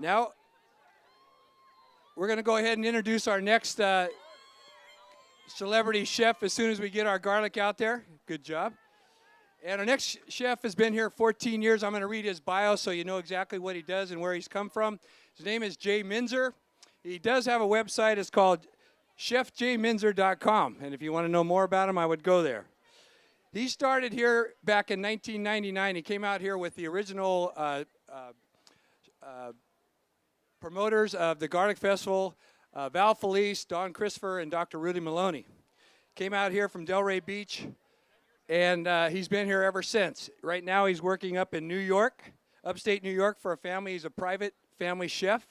Now, we're going to go ahead and introduce our next celebrity chef as soon as we get our garlic out there. Good job. And our next chef has been here 14 years. I'm going to read his bio so you know exactly what he does and where he's come from. His name is Jay Minzer. He does have a website. It's called chefjminzer.com. And if you want to know more about him, I would go there. He started here back in 1999. He came out here with the original promoters of the Garlic Festival, Val Felice, Don Christopher, and Dr. Rudy Maloney. Came out here from Delray Beach, and he's been here ever since. Right now he's working up in New York, upstate New York, for a family. He's a private family chef,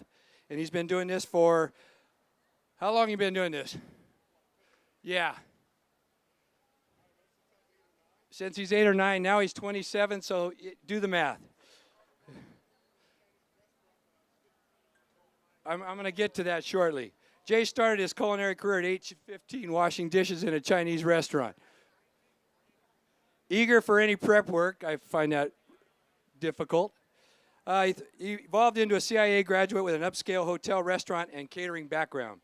and he's been doing this for, how long have you been doing this? Yeah. Since he's 8 or 9, now he's 27, so do the math. I'm going to get to that shortly. Jay started his culinary career at age 15 washing dishes in a Chinese restaurant. Eager for any prep work, I find that difficult. He evolved into a CIA graduate with an upscale hotel, restaurant, and catering background.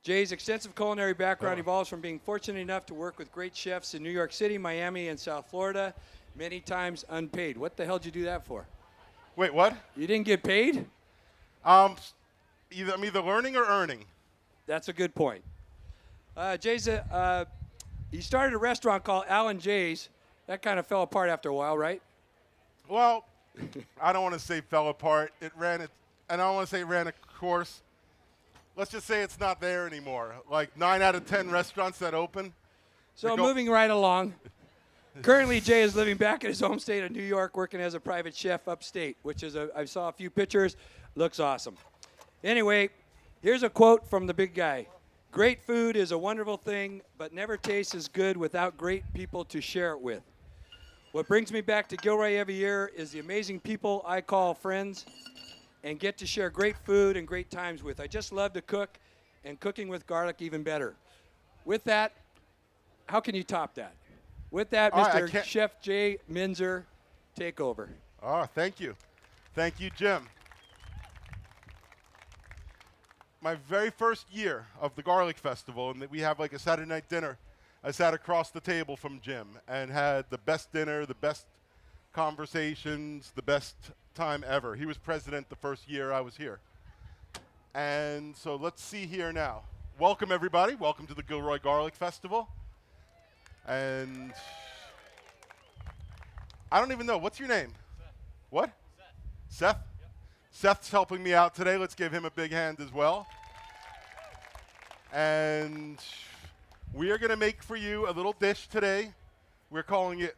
Jay's extensive culinary background evolves from being fortunate enough to work with great chefs in New York City, Miami, and South Florida, many times unpaid. What the hell did you do that for? Wait, what? You didn't get paid? I'm either learning or earning. That's a good point. Jay's he started a restaurant called Alan Jay's. That kind of fell apart after a while, right? Well, I don't want to say fell apart. And I don't want to say it ran a course. Let's just say it's not there anymore. Like 9 out of 10 restaurants that open. So moving right along. Currently, Jay is living back in his home state of New York, working as a private chef upstate, which is I saw a few pictures. Looks awesome. Anyway, here's a quote from the big guy. Great food is a wonderful thing, but never tastes as good without great people to share it with. What brings me back to Gilroy every year is the amazing people I call friends and get to share great food and great times with. I just love to cook, and cooking with garlic even better. With that, how can you top that? With that, Mr. Chef Jay Minzer, take over. Oh, thank you. Thank you, Jim. My very first year of the Garlic Festival, and we have like a Saturday night dinner, I sat across the table from Jim and had the best dinner, the best conversations, the best time ever. He was president the first year I was here. And so let's see here now. Welcome, everybody. Welcome to the Gilroy Garlic Festival. And I don't even know. What's your name? Seth. What? Seth? Yep. Seth's helping me out today. Let's give him a big hand as well. And we are going to make for you a little dish today. We're calling it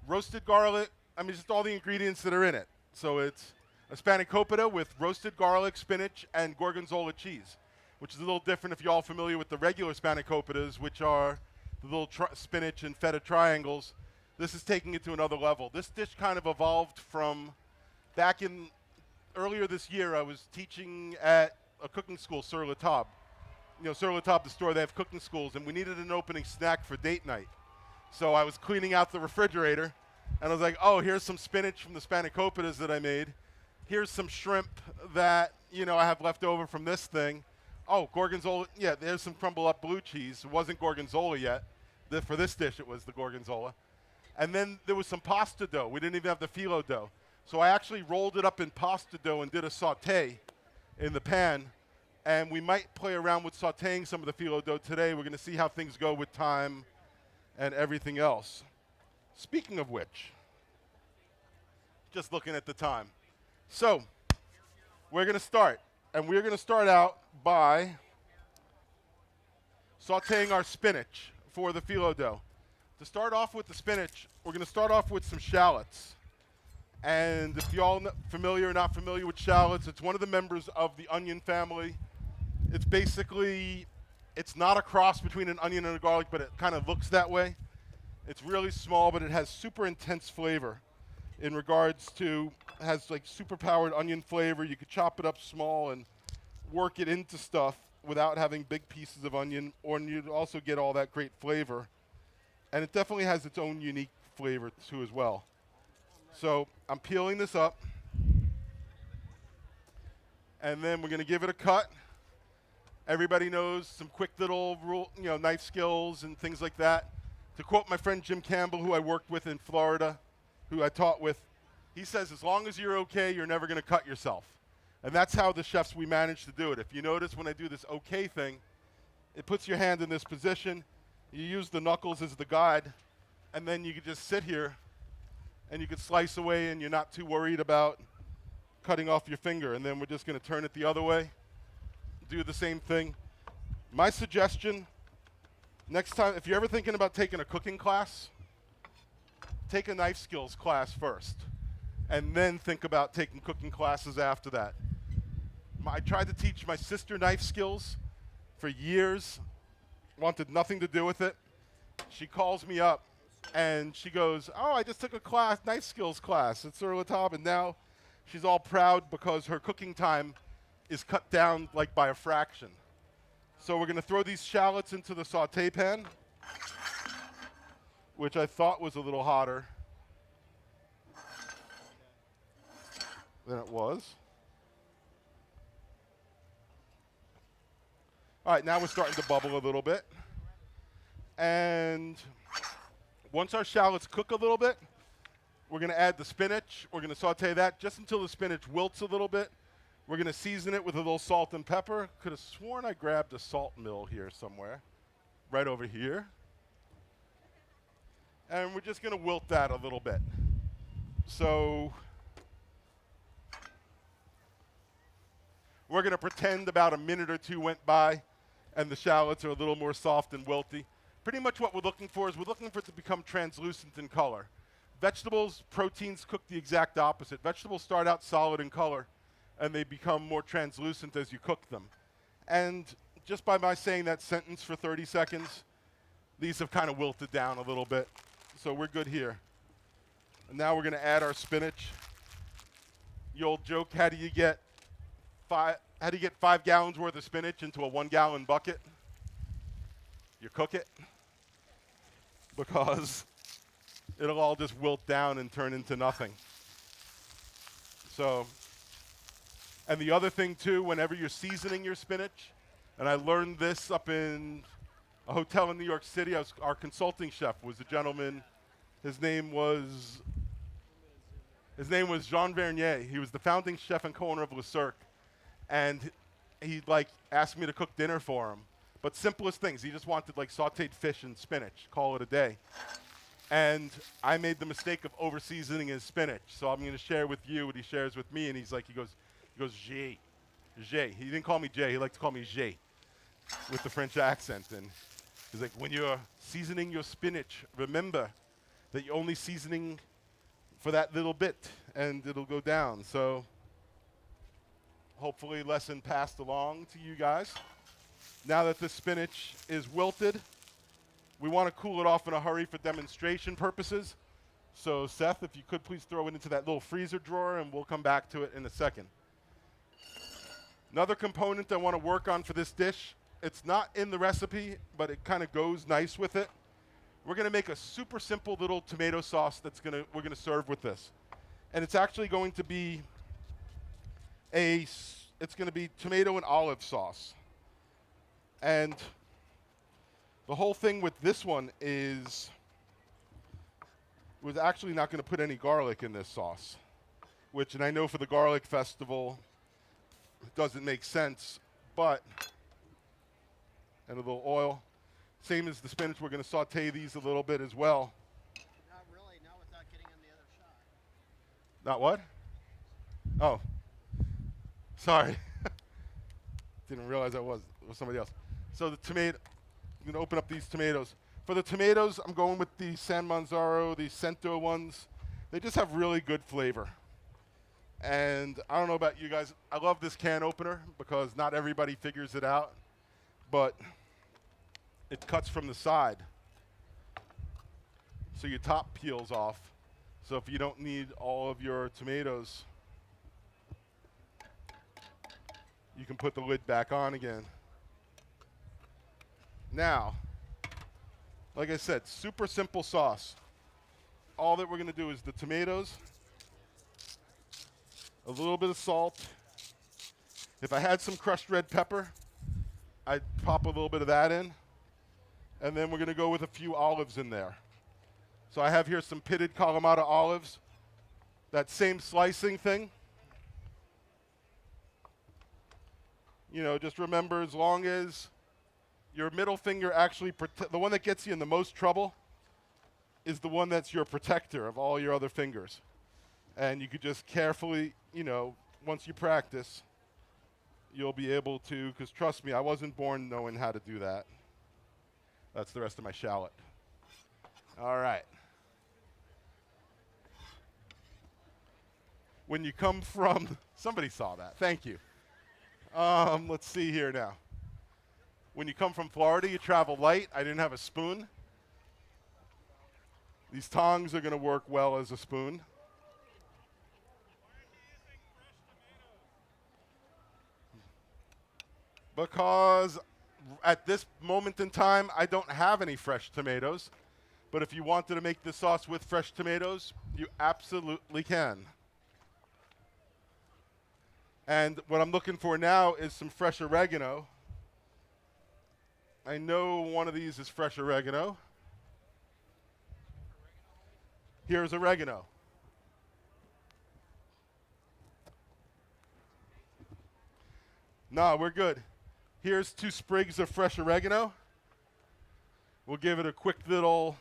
roasted garlic. I mean, just all the ingredients that are in it. So it's a spanakopita with roasted garlic, spinach, and gorgonzola cheese, which is a little different if you're all familiar with the regular spanakopitas, which are the little spinach and feta triangles. This is taking it to another level. This dish kind of evolved from back in earlier this year. I was teaching at a cooking school, Sur La Table. You know, Sur La Table, the store, they have cooking schools, and we needed an opening snack for date night. So I was cleaning out the refrigerator, and I was like, oh, here's some spinach from the spanakopita's that I made. Here's some shrimp that, you know, I have left over from this thing. Oh, gorgonzola. Yeah, there's some crumble up blue cheese. It wasn't gorgonzola yet. For this dish, it was the gorgonzola. And then there was some pasta dough. We didn't even have the phyllo dough. So I actually rolled it up in pasta dough and did a saute in the pan. And we might play around with sauteing some of the phyllo dough today. We're going to see how things go with time and everything else. Speaking of which, just looking at the time. So we're going to start. And we're going to start out by sauteing our spinach for the phyllo dough. To start off with the spinach, we're going to start off with some shallots. And if you all familiar or not familiar with shallots, it's one of the members of the onion family. It's basically, it's not a cross between an onion and a garlic, but it kind of looks that way. It's really small, but it has super intense flavor in regards to, has like super powered onion flavor. You could chop it up small and work it into stuff without having big pieces of onion, or you'd also get all that great flavor. And it definitely has its own unique flavor too as well. So I'm peeling this up. And then we're going to give it a cut. Everybody knows some quick little knife skills and things like that. To quote my friend Jim Campbell, who I worked with in Florida, who I taught with, he says, as long as you're okay, you're never going to cut yourself. And that's how the chefs, we manage to do it. If you notice when I do this okay thing, it puts your hand in this position. You use the knuckles as the guide, and then you can just sit here and you can slice away and you're not too worried about cutting off your finger. And then we're just going to turn it the other way, do the same thing. My suggestion, next time, if you're ever thinking about taking a cooking class, take a knife skills class first, and then think about taking cooking classes after that. I tried to teach my sister knife skills for years, wanted nothing to do with it. She calls me up, and she goes, oh, I just took a class, knife skills class at Sur La Table, and now she's all proud because her cooking time is cut down like by a fraction. So we're going to throw these shallots into the saute pan, which I thought was a little hotter than it was. All right, now we're starting to bubble a little bit. And once our shallots cook a little bit, we're going to add the spinach. We're going to saute that just until the spinach wilts a little bit. We're going to season it with a little salt and pepper. Could have sworn I grabbed a salt mill here somewhere, right over here. And we're just going to wilt that a little bit. So we're going to pretend about a minute or two went by and the shallots are a little more soft and wilty. Pretty much what we're looking for is we're looking for it to become translucent in color. Vegetables, proteins cook the exact opposite. Vegetables start out solid in color and they become more translucent as you cook them. And just by my saying that sentence for 30 seconds, these have kind of wilted down a little bit. So we're good here. And now we're going to add our spinach. The old joke, how do you get 5 gallons worth of spinach into a 1 gallon bucket? You cook it, because it'll all just wilt down and turn into nothing. So, and the other thing too, whenever you're seasoning your spinach, and I learned this up in a hotel in New York City, our consulting chef was a gentleman, his name was Jean Vernier. He was the founding chef and co-owner of Le Cirque. And he asked me to cook dinner for him. But simplest things. He just wanted sauteed fish and spinach, call it a day. And I made the mistake of over-seasoning his spinach. So I'm going to share with you what he shares with me. And he goes, Jay. Jay. He didn't call me Jay. He liked to call me Jay with the French accent. And he's like, when you're seasoning your spinach, remember that you're only seasoning for that little bit, and it'll go down. So hopefully lesson passed along to you guys. Now that the spinach is wilted, we want to cool it off in a hurry for demonstration purposes. So Seth, if you could please throw it into that little freezer drawer, and we'll come back to it in a second. Another component I want to work on for this dish, it's not in the recipe, but it kind of goes nice with it. We're going to make a super simple little tomato sauce we're going to serve with this. And it's actually going to be tomato and olive sauce. And the whole thing with this one is we're actually not going to put any garlic in this sauce, and I know for the garlic festival it doesn't make sense, and a little oil. Same as the spinach, we're going to saute these a little bit as well. Not really, not without getting on the other shot. Not what? Oh, sorry. Didn't realize it was somebody else. So the tomato, I'm going to open up these tomatoes. For the tomatoes, I'm going with the San Manzaro, the Cento ones. They just have really good flavor. And I don't know about you guys, I love this can opener because not everybody figures it out, but it cuts from the side. So your top peels off. So if you don't need all of your tomatoes, you can put the lid back on again. Now, like I said, super simple sauce. All that we're going to do is the tomatoes, a little bit of salt, If I had some crushed red pepper, I'd pop a little bit of that in. And then we're going to go with a few olives in there. So I have here some pitted Kalamata olives. That same slicing thing. You know, just remember, as long as your middle finger actually, the one that gets you in the most trouble is the one that's your protector of all your other fingers. And you could just carefully, you know, once you practice, you'll be able to, because trust me, I wasn't born knowing how to do that. That's the rest of my shallot. All right. When you come from, somebody saw that, thank you. Let's see here now. When you come from Florida, you travel light. I didn't have a spoon. These tongs are going to work well as a spoon. Because at this moment in time, I don't have any fresh tomatoes. But if you wanted to make this sauce with fresh tomatoes, you absolutely can. And what I'm looking for now is some fresh oregano. I know one of these is fresh oregano. Here's oregano. No, we're good. Here's 2 sprigs of fresh oregano. We'll give it a quick little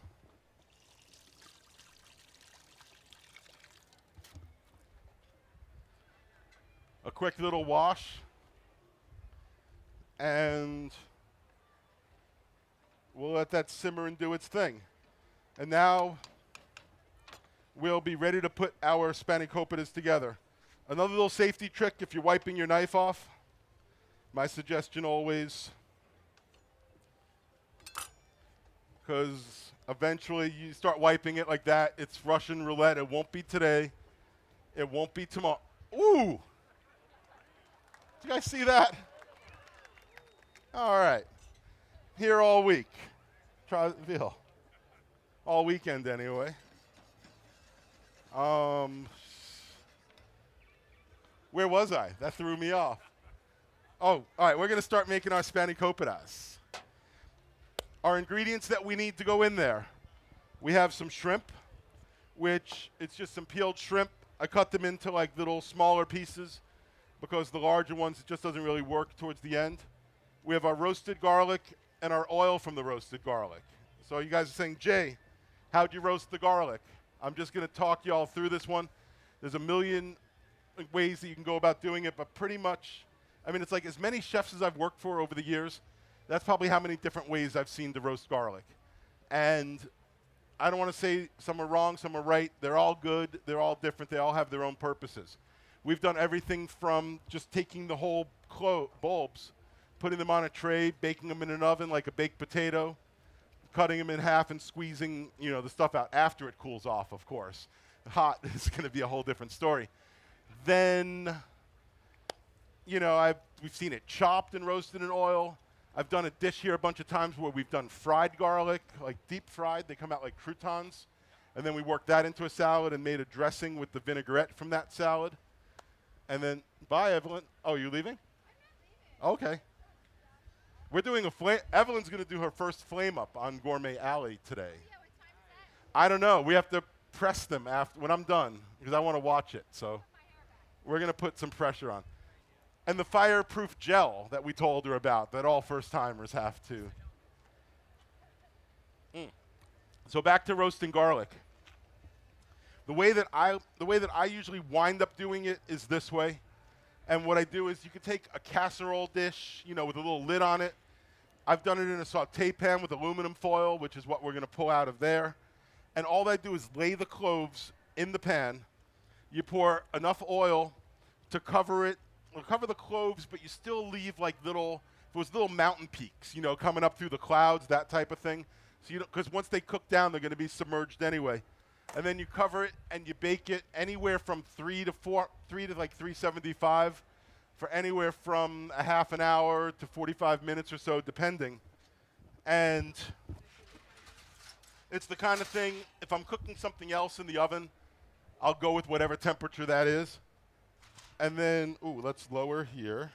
wash. And we'll let that simmer and do its thing. And now we'll be ready to put our spanakopita's together. Another little safety trick if you're wiping your knife off, my suggestion always, because eventually you start wiping it like that, it's Russian roulette. It won't be today. It won't be tomorrow. Ooh! Did you guys see that? All right. Here all week. Try the veal. All weekend anyway. Where was I? That threw me off. Oh, all right. We're going to start making our spanakopita's. Our ingredients that we need to go in there. We have some shrimp, which it's just some peeled shrimp. I cut them into like little smaller pieces because the larger ones, it just doesn't really work towards the end. We have our roasted garlic and our oil from the roasted garlic. So you guys are saying, Jay, how'd you roast the garlic? I'm just going to talk you all through this one. There's a million ways that you can go about doing it, but pretty much, I mean, it's like as many chefs as I've worked for over the years, that's probably how many different ways I've seen to roast garlic. And I don't want to say some are wrong, some are right. They're all good. They're all different. They all have their own purposes. We've done everything from just taking the whole bulbs, putting them on a tray, baking them in an oven like a baked potato, cutting them in half and squeezing, you know, the stuff out after it cools off, of course. Hot is going to be a whole different story. Then, you know, we've seen it chopped and roasted in oil. I've done a dish here a bunch of times where we've done fried garlic, like deep fried. They come out like croutons. And then we worked that into a salad and made a dressing with the vinaigrette from that salad. And then, bye, Evelyn. Oh, you're leaving? Okay. We're doing Evelyn's going to do her first flame up on Gourmet Alley today. I don't know. We have to press them after when I'm done because I want to watch it. So we're going to put some pressure on. And the fireproof gel that we told her about that all first-timers have to. So back to roasting garlic. The way that I usually wind up doing it is this way. And what I do is you could take a casserole dish, you know, with a little lid on it. I've done it in a saute pan with aluminum foil, which is what we're going to pull out of there. And all I do is lay the cloves in the pan. You pour enough oil to cover it, or cover the cloves, but you still leave like little mountain peaks, you know, coming up through the clouds, that type of thing. So you don't, because once they cook down, they're going to be submerged anyway. And then you cover it and you bake it anywhere from 3 to 375 for anywhere from a half an hour to 45 minutes or so, depending. And it's the kind of thing, if I'm cooking something else in the oven, I'll go with whatever temperature that is. And then, let's lower here.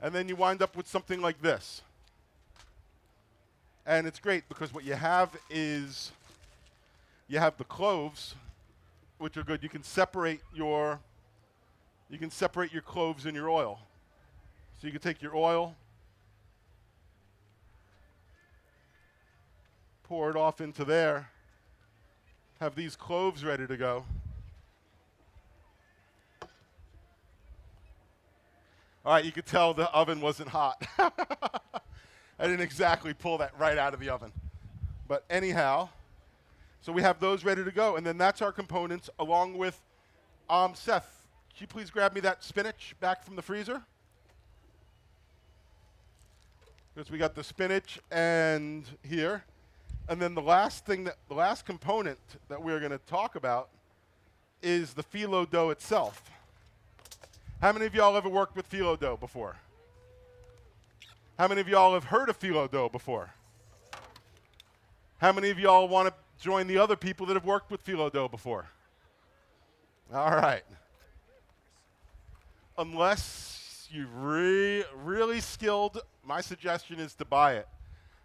And then you wind up with something like this. And it's great because what you have is you have the cloves, which are good. You can separate your cloves and your oil. So you can take your oil, pour it off into there, have these cloves ready to go. All right, you could tell the oven wasn't hot. I didn't exactly pull that right out of the oven. But anyhow, so we have those ready to go. And then that's our components along with, Seth, can you please grab me that spinach back from the freezer? Because we got the spinach and here. And then the last component that we're going to talk about is the phyllo dough itself. How many of y'all ever worked with phyllo dough before? How many of y'all have heard of phyllo dough before? How many of y'all want to join the other people that have worked with phyllo dough before? All right. Unless you're really skilled, my suggestion is to buy it.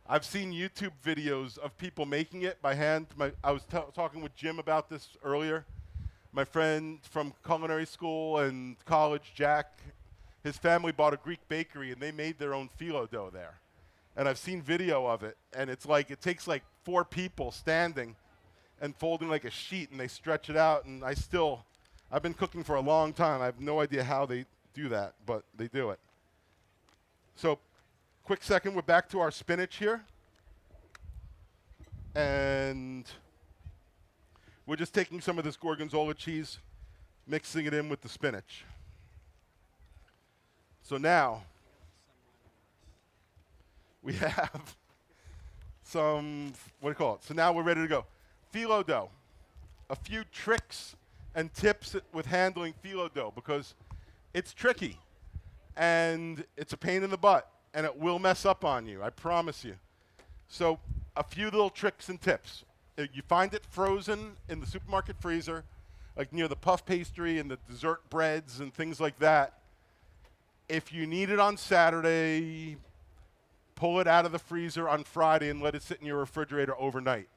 I've seen YouTube videos of people making it by hand. I was talking with Jim about this earlier. My friend from culinary school and college, Jack, his family bought a Greek bakery and they made their own phyllo dough there. And I've seen video of it, and it's like it takes like 4 people standing and folding like a sheet, and they stretch it out. And I've been cooking for a long time. I have no idea how they do that, but they do it. So, quick second, we're back to our spinach here. And we're just taking some of this gorgonzola cheese, mixing it in with the spinach. So now, we have some, what do you call it? So now we're ready to go. Phyllo dough. A few tricks and tips with handling phyllo dough because it's tricky and it's a pain in the butt and it will mess up on you, I promise you. So a few little tricks and tips. You find it frozen in the supermarket freezer, like near the puff pastry and the dessert breads and things like that. If you need it on Saturday, pull it out of the freezer on Friday and let it sit in your refrigerator overnight.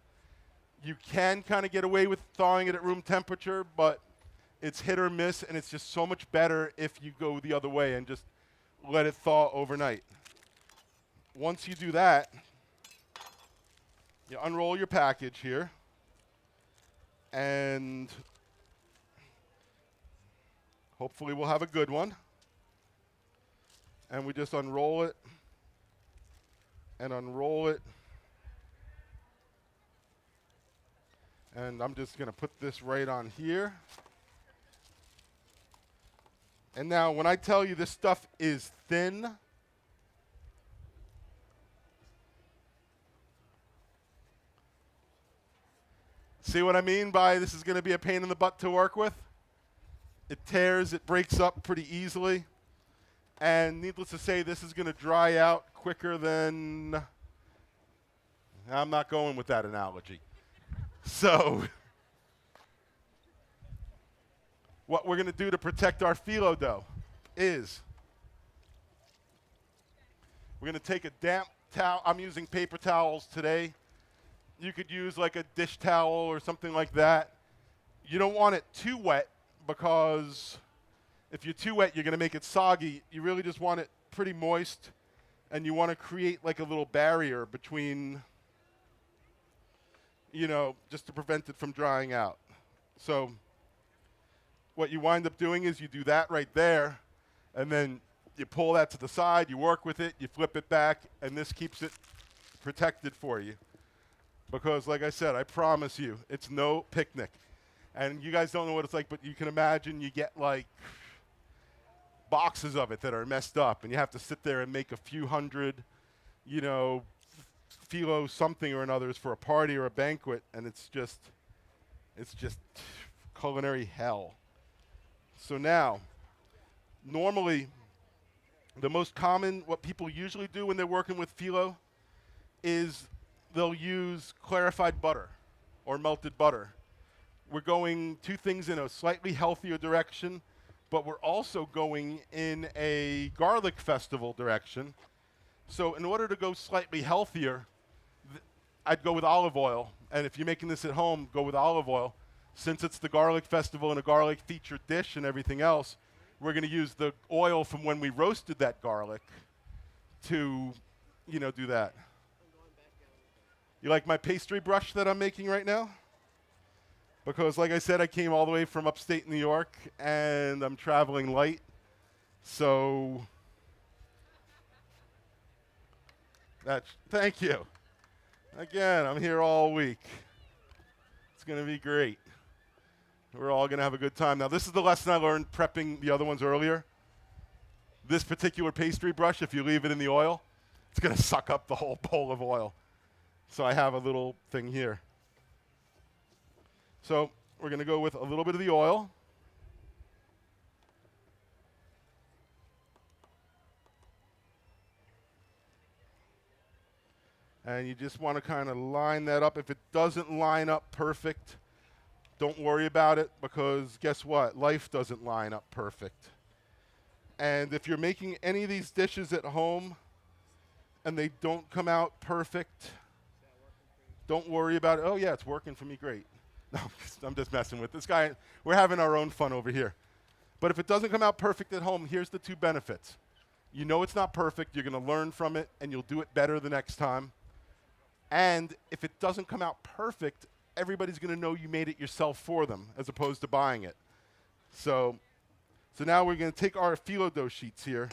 You can kind of get away with thawing it at room temperature, but it's hit or miss, and it's just so much better if you go the other way and just let it thaw overnight. Once you do that, you unroll your package here, and hopefully we'll have a good one. And we just unroll it and unroll it. And I'm just going to put this right on here. And now when I tell you this stuff is thin, see what I mean by this is going to be a pain in the butt to work with? It tears, it breaks up pretty easily. And needless to say, this is going to dry out quicker than, I'm not going with that analogy. So, what we're going to do to protect our phyllo dough is we're going to take a damp towel. I'm using paper towels today. You could use like a dish towel or something like that. You don't want it too wet because if you're too wet, you're going to make it soggy. You really just want it pretty moist, and you want to create like a little barrier between, just to prevent it from drying out. So what you wind up doing is you do that right there, and then you pull that to the side, you work with it, you flip it back, and this keeps it protected for you. Because like I said, I promise you, it's no picnic. And you guys don't know what it's like, but you can imagine you get like boxes of it that are messed up, and you have to sit there and make a few hundred, phyllo something or another's for a party or a banquet, and it's just culinary hell. So now, normally, the most common, what people usually do when they're working with phyllo is they'll use clarified butter or melted butter. We're going 2 things in a slightly healthier direction but we're also going in a garlic festival direction. So in order to go slightly healthier, I'd go with olive oil. And if you're making this at home, go with olive oil. Since it's the garlic festival and a garlic featured dish and everything else, we're going to use the oil from when we roasted that garlic to, do that. You like my pastry brush that I'm making right now? Because like I said, I came all the way from upstate New York and I'm traveling light. So thank you. Again, I'm here all week. It's going to be great. We're all going to have a good time. Now, this is the lesson I learned prepping the other ones earlier. This particular pastry brush, if you leave it in the oil, it's going to suck up the whole bowl of oil. So I have a little thing here. So we're going to go with a little bit of the oil. And you just want to kind of line that up. If it doesn't line up perfect, don't worry about it, because guess what? Life doesn't line up perfect. And if you're making any of these dishes at home and they don't come out perfect, don't worry about it. Oh, yeah, it's working for me. Great. No, I'm just messing with this guy. We're having our own fun over here. But if it doesn't come out perfect at home, here's the two benefits. You know it's not perfect. You're going to learn from it, and you'll do it better the next time. And if it doesn't come out perfect, everybody's going to know you made it yourself for them as opposed to buying it. So now we're going to take our phyllo dough sheets here,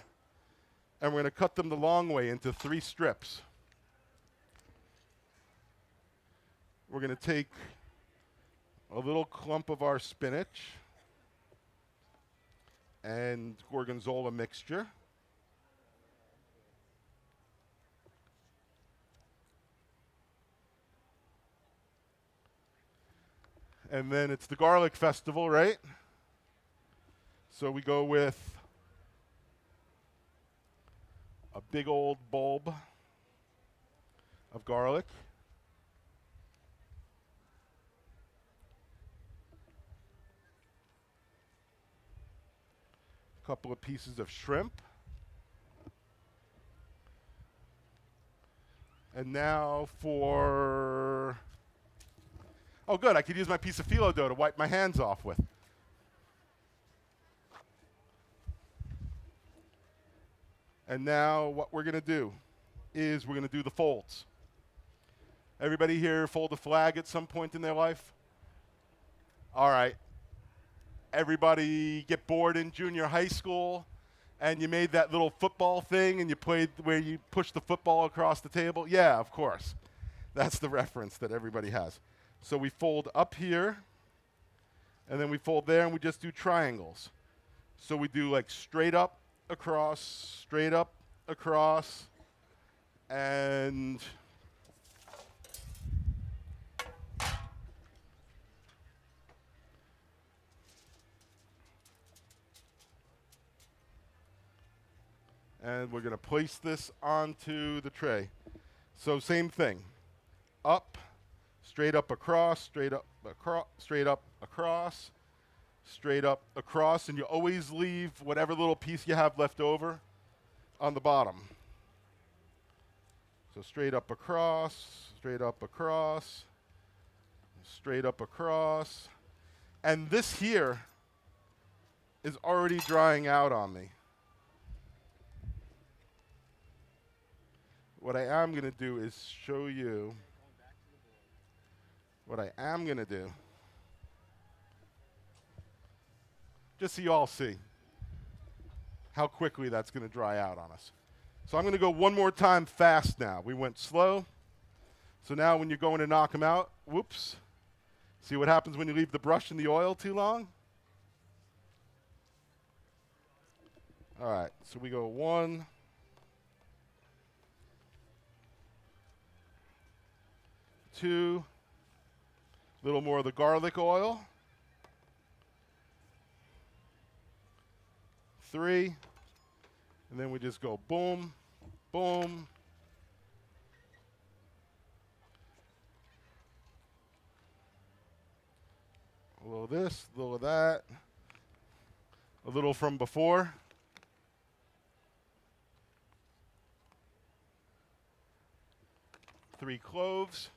and we're going to cut them the long way into 3 strips. We're going to take a little clump of our spinach and gorgonzola mixture. And then it's the garlic festival, right? So we go with a big old bulb of garlic. A couple of pieces of shrimp. And now for... Oh, good. I could use my piece of phyllo dough to wipe my hands off with. And now what we're going to do is we're going to do the folds. Everybody here fold a flag at some point in their life? All right. Everybody get bored in junior high school and you made that little football thing and you played where you pushed the football across the table? Yeah, of course. That's the reference that everybody has. So we fold up here, and then we fold there, and we just do triangles. So we do like straight up, across, and we're going to place this onto the tray. So same thing, up, straight up across, straight up across, straight up across, straight up across, and you always leave whatever little piece you have left over on the bottom. So straight up across, straight up across, straight up across. And this here is already drying out on me. What I am going to do is show you what I am going to do, just so you all see how quickly that's going to dry out on us. So I'm going to go one more time fast now. We went slow. So now when you're going to knock them out, whoops. See what happens when you leave the brush in the oil too long? All right, so we go 1, 2, a little more of the garlic oil. 3, and then we just go boom, boom. A little of this, a little of that, a a little from before. Three cloves.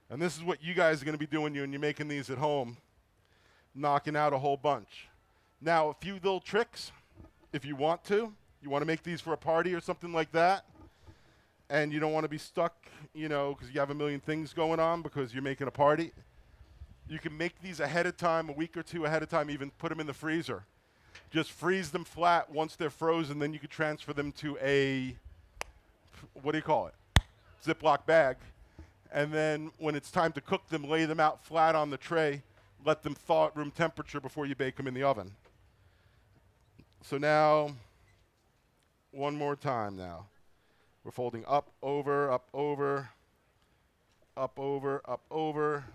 And this is what you guys are going to be doing when you're making these at home, knocking out a whole bunch. Now, a few little tricks, if you want to. You want to make these for a party or something like that, and you don't want to be stuck, because you have a million things going on because you're making a party. You can make these ahead of time, a week or two ahead of time, even put them in the freezer. Just freeze them flat. Once they're frozen, then you can transfer them to a, what do you call it? Ziploc bag. And then when it's time to cook them, lay them out flat on the tray. Let them thaw at room temperature before you bake them in the oven. So now, one more time now. We're folding up, over, up, over, up, over, up, over.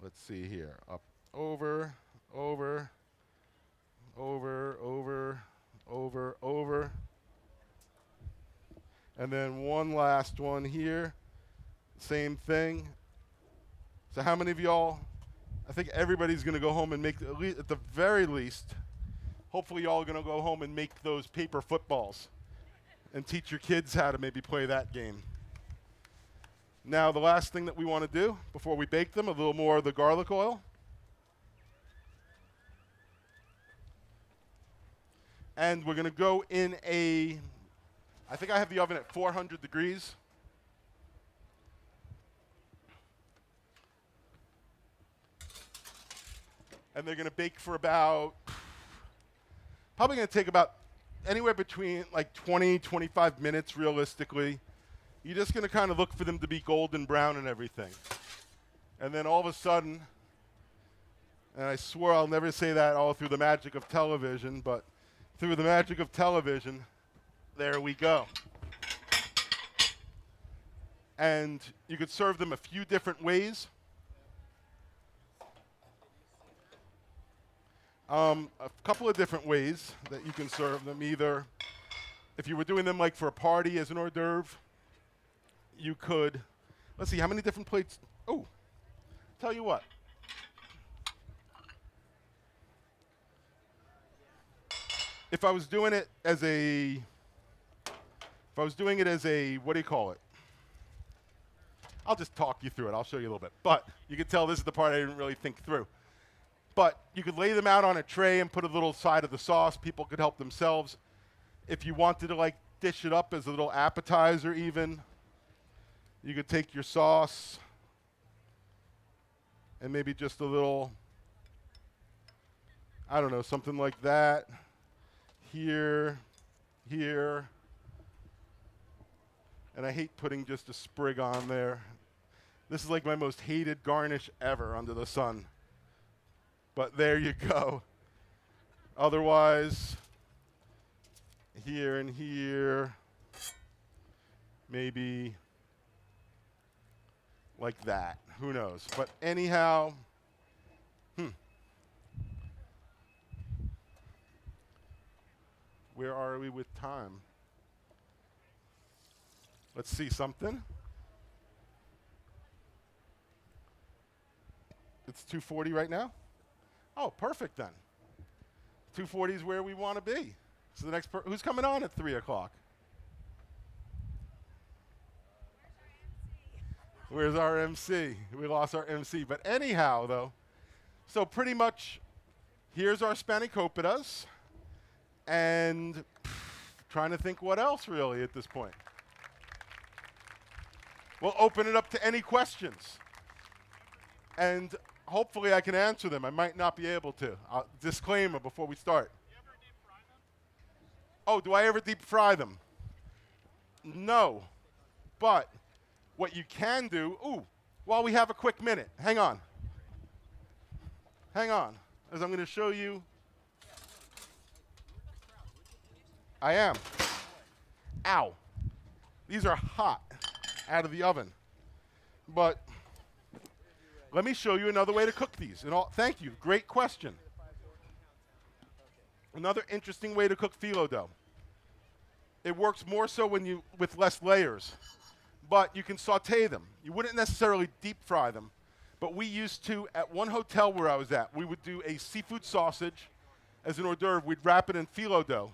Let's see here. Up, over, over, over, over, over, over. And then one last one here. Same thing. So how many of y'all, I think everybody's going to go home and make, at the very least, hopefully y'all are going to go home and make those paper footballs and teach your kids how to maybe play that game. Now, the last thing that we want to do before we bake them, a little more of the garlic oil. And we're going to go in I think I have the oven at 400 degrees. And they're going to bake for about, probably going to take about anywhere between like 20, 25 minutes realistically. You're just going to kind of look for them to be golden brown and everything. And then all of a sudden, and I swear I'll never say that all through the magic of television, but through the magic of television, there we go. And you could serve them a few different ways. A couple of different ways that you can serve them. Either if you were doing them like for a party as an hors d'oeuvre, you could, let's see, how many different plates? Oh, tell you what. If I was doing it as a, what do you call it? I'll just talk you through it. I'll show you a little bit. But you can tell this is the part I didn't really think through. But you could lay them out on a tray and put a little side of the sauce. People could help themselves. If you wanted to like dish it up as a little appetizer even, you could take your sauce and maybe just a little, I don't know, something like that. Here, here. And I hate putting just a sprig on there. This is like my most hated garnish ever under the sun. But there you go. Otherwise, here and here, maybe like that. Who knows? But anyhow, where are we with time? Let's see something. It's 2:40 right now? Oh, perfect then. 2:40 is where we want to be. So the next who's coming on at 3 o'clock? Where's our MC? We lost our MC. But anyhow, though, so pretty much here's our spanakopita's. And trying to think what else really at this point. We'll open it up to any questions. And hopefully I can answer them. I might not be able to. Disclaimer before we start. You ever deep fry them? Oh, do I ever deep fry them? No. But what you can do, while we have a quick minute, hang on, as I'm going to show you. I am. Ow. These are hot out of the oven. But let me show you another way to cook these. Thank you. Great question. Another interesting way to cook phyllo dough. It works more so with less layers, but you can saute them. You wouldn't necessarily deep fry them, But we used to, at one hotel where I was at, we would do a seafood sausage as an hors d'oeuvre. We'd wrap it in phyllo dough.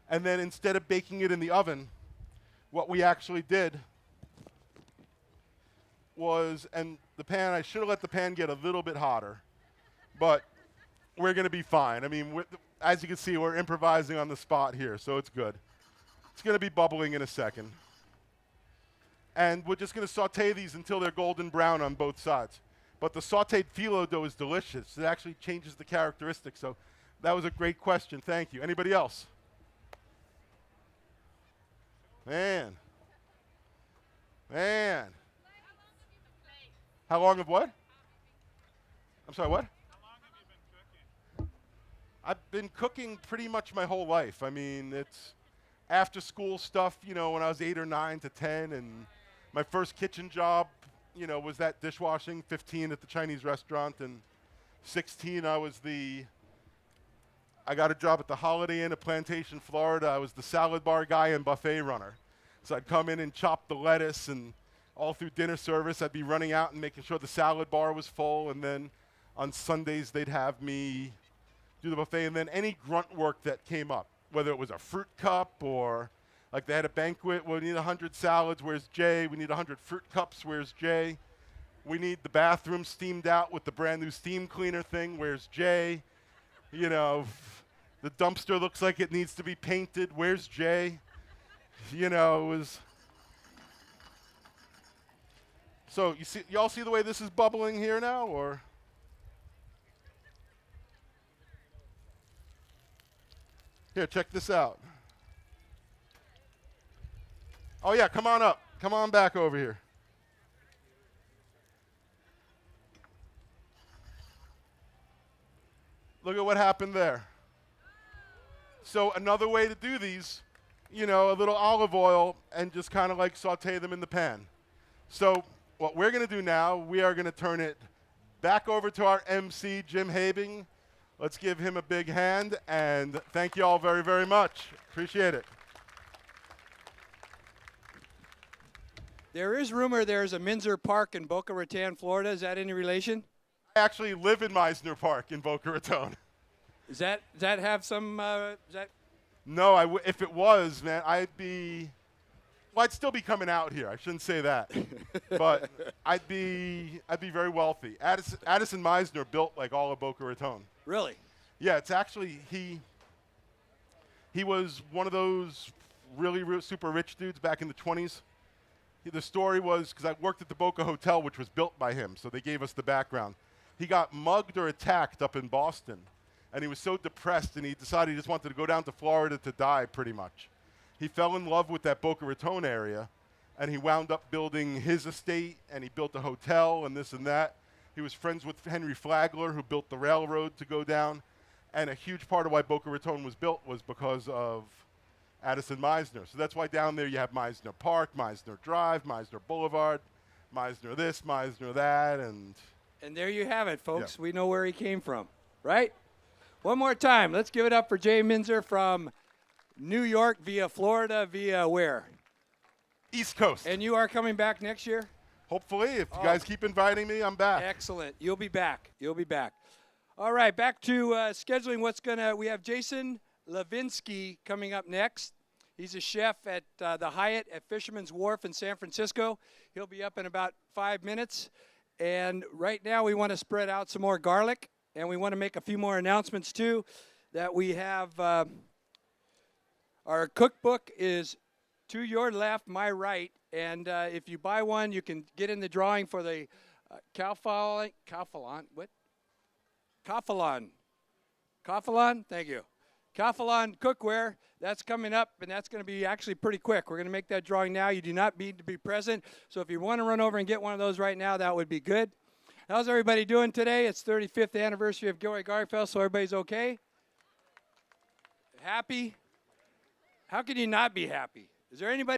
And then instead of baking it in the oven, what we actually did was, and the pan, I should have let the pan get a little bit hotter, but we're going to be fine. I mean, as you can see, we're improvising on the spot here, so it's good. It's going to be bubbling in a second. And we're just going to saute these until they're golden brown on both sides. But the sauteed phyllo dough is delicious. It actually changes the characteristics. So that was a great question. Thank you. Anybody else? Man. How long have what? I'm sorry, what? I've been cooking pretty much my whole life. I mean, it's after school stuff, you know, when I was 8 or 9 to 10, and my first kitchen job, you know, was that dishwashing. 15 at the Chinese restaurant, and 16 I got a job at the Holiday Inn of Plantation, Florida. I was the salad bar guy and buffet runner. So I'd come in and chop the lettuce, and all through dinner service I'd be running out and making sure the salad bar was full, and then on Sundays they'd have me do the buffet, and then any grunt work that came up, whether it was a fruit cup or like they had a banquet, we need 100 salads, where's Jay? We need 100 fruit cups, where's Jay? We need the bathroom steamed out with the brand new steam cleaner thing, where's Jay? You know, the dumpster looks like it needs to be painted, where's Jay? You know, it was. So y'all see the way this is bubbling here now, or? Here, check this out. Oh yeah, come on up. Come on back over here. Look at what happened there. So another way to do these, you know, a little olive oil and just kind of like saute them in the pan. So what we're going to do now, we are going to turn it back over to our MC, Jim Habing. Let's give him a big hand, and thank you all very, very much. Appreciate it. There is rumor there's a Minzer Park in Boca Raton, Florida. Is that any relation? I actually live in Meisner Park in Boca Raton. Does that have some? No, if it was, man, I'd still be coming out here. I shouldn't say that, but I'd be very wealthy. Addison Meisner built like all of Boca Raton. Really? Yeah, it's actually he was one of those really super rich dudes back in the 20s. The story was, because I worked at the Boca Hotel, which was built by him, so they gave us the background. He got mugged or attacked up in Boston, and he was so depressed, and he decided he just wanted to go down to Florida to die, pretty much. He fell in love with that Boca Raton area, and he wound up building his estate, and he built a hotel and this and that. He was friends with Henry Flagler, who built the railroad to go down, and a huge part of why Boca Raton was built was because of Addison Meisner. So that's why down there you have Meisner Park, Meisner Drive, Meisner Boulevard, Meisner this, Meisner that, and there you have it, folks. Yeah. We know where he came from, right? One more time. Let's give it up for Jay Minzer from New York via Florida via where? East Coast. And you are coming back next year? Hopefully, if you guys keep inviting me, I'm back. Excellent. You'll be back. You'll be back. All right, back to scheduling. We have Jason Levinsky coming up next. He's a chef at the Hyatt at Fisherman's Wharf in San Francisco. He'll be up in about 5 minutes. And right now we want to spread out some more garlic, and we want to make a few more announcements too. That we have our cookbook is to your left, my right, and if you buy one, you can get in the drawing for the Kauffalon, thank you. Kauffalon cookware, that's coming up, and that's going to be actually pretty quick. We're going to make that drawing now. You do not need to be present, so if you want to run over and get one of those right now, that would be good. How's everybody doing today? It's 35th anniversary of Gilroy Garlic Fest, so everybody's okay? Happy? How can you not be happy? Is there anybody